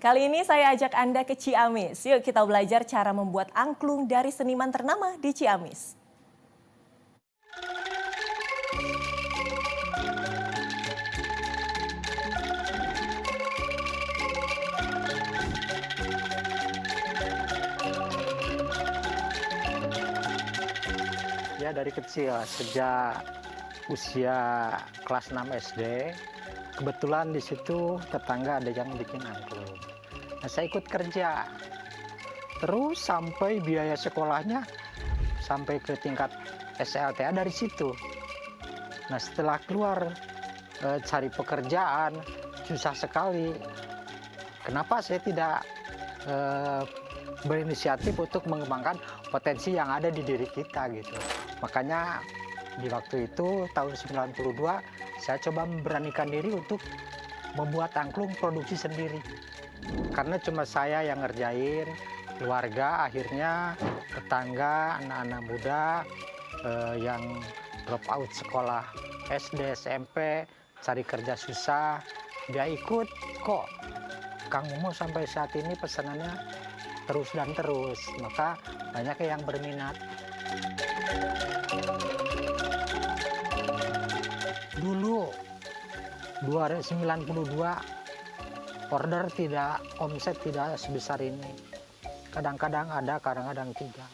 Kali ini saya ajak Anda ke Ciamis. Yuk kita belajar cara membuat angklung dari seniman ternama di Ciamis. Ya dari kecil, sejak usia kelas 6 SD, kebetulan di situ tetangga ada yang bikin angklung. Nah, saya ikut kerja, terus sampai biaya sekolahnya sampai ke tingkat SLTA dari situ. Nah setelah keluar cari pekerjaan susah sekali. Kenapa saya tidak berinisiatif untuk mengembangkan potensi yang ada di diri kita gitu. Makanya di waktu itu tahun 92 saya coba memberanikan diri untuk membuat angklung produksi sendiri. Karena cuma saya yang ngerjain, keluarga akhirnya tetangga, anak-anak muda yang drop out sekolah SD, SMP, cari kerja susah, dia ikut kok. Kang Momo sampai saat ini pesanannya terus dan terus, maka banyak yang berminat. Dulu 292 order tidak, omset tidak sebesar ini. Kadang-kadang ada, kadang-kadang tidak.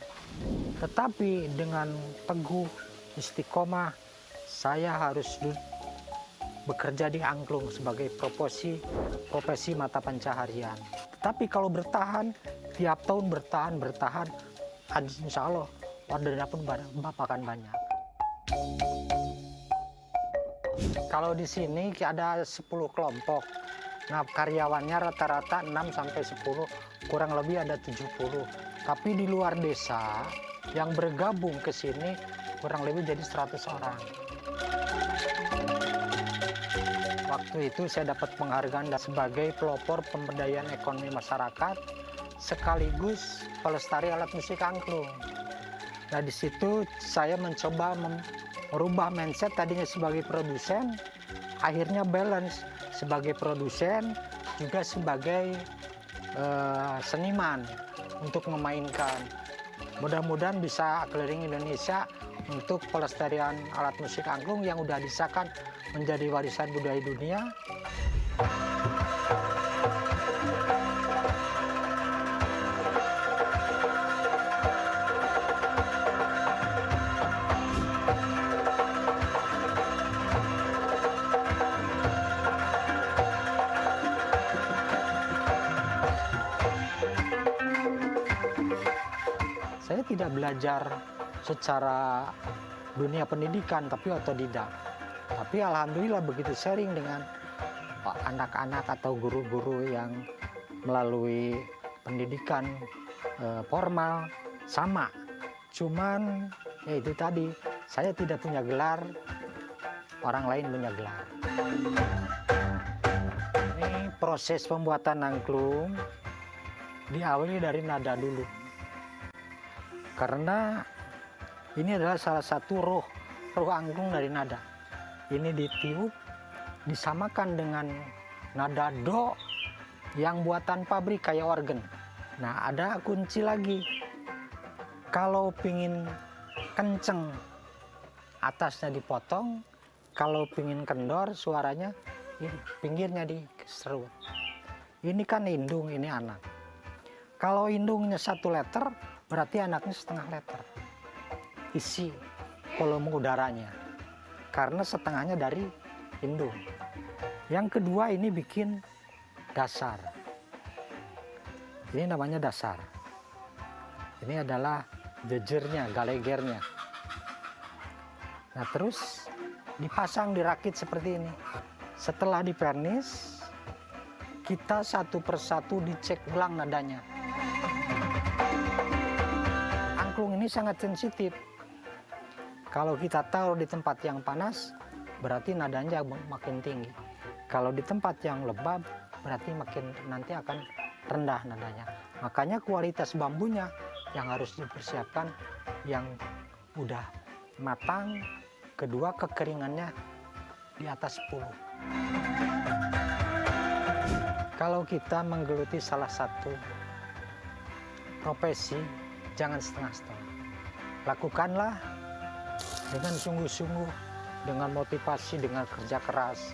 Tetapi dengan teguh istiqomah, saya harus bekerja di angklung sebagai profesi mata pencaharian. Tetapi kalau bertahan, tiap tahun bertahan, insya Allah ordernya pun akan banyak. Kalau di sini ada 10 kelompok. Nah, karyawannya rata-rata 6 sampai 10, kurang lebih ada 70. Tapi di luar desa yang bergabung ke sini kurang lebih jadi 100 orang. Waktu itu saya dapat penghargaan sebagai pelopor pemberdayaan ekonomi masyarakat sekaligus pelestari alat musik angklung. Nah, di situ saya mencoba merubah mindset tadinya sebagai produsen, akhirnya balance sebagai produsen juga sebagai seniman untuk memainkan. Mudah-mudahan bisa keliling Indonesia untuk pelestarian alat musik angklung yang sudah disahkan menjadi warisan budaya dunia. Saya tidak belajar secara dunia pendidikan, tapi otodidak. Tapi alhamdulillah begitu sharing dengan anak-anak atau guru-guru yang melalui pendidikan formal sama. Cuman ya itu tadi, saya tidak punya gelar, orang lain punya gelar. Ini proses pembuatan angklung diawali dari nada dulu. Karena ini adalah salah satu roh angklung dari nada. Ini ditiup, disamakan dengan nada do yang buatan pabrik kayak organ. Nah, ada kunci lagi. Kalau pingin kenceng, atasnya dipotong. Kalau pingin kendor, suaranya pinggirnya diserut. Ini kan indung, ini anak. Kalau indungnya 1 liter, berarti anaknya 1/2 liter. Isi volume udaranya. Karena setengahnya dari indung. Yang kedua ini bikin dasar. Ini namanya dasar. Ini adalah jejernya, galegernya. Nah terus dipasang, dirakit seperti ini. Setelah dipernis, kita satu persatu dicek ulang nadanya. Angklung ini sangat sensitif. Kalau kita taruh di tempat yang panas, berarti nadanya makin tinggi. Kalau di tempat yang lembab, berarti makin nanti akan rendah nadanya. Makanya kualitas bambunya yang harus dipersiapkan yang udah matang, kedua kekeringannya di atas 10. Kalau kita menggeluti salah satu profesi, jangan setengah-setengah. Lakukanlah dengan sungguh-sungguh, dengan motivasi, dengan kerja keras.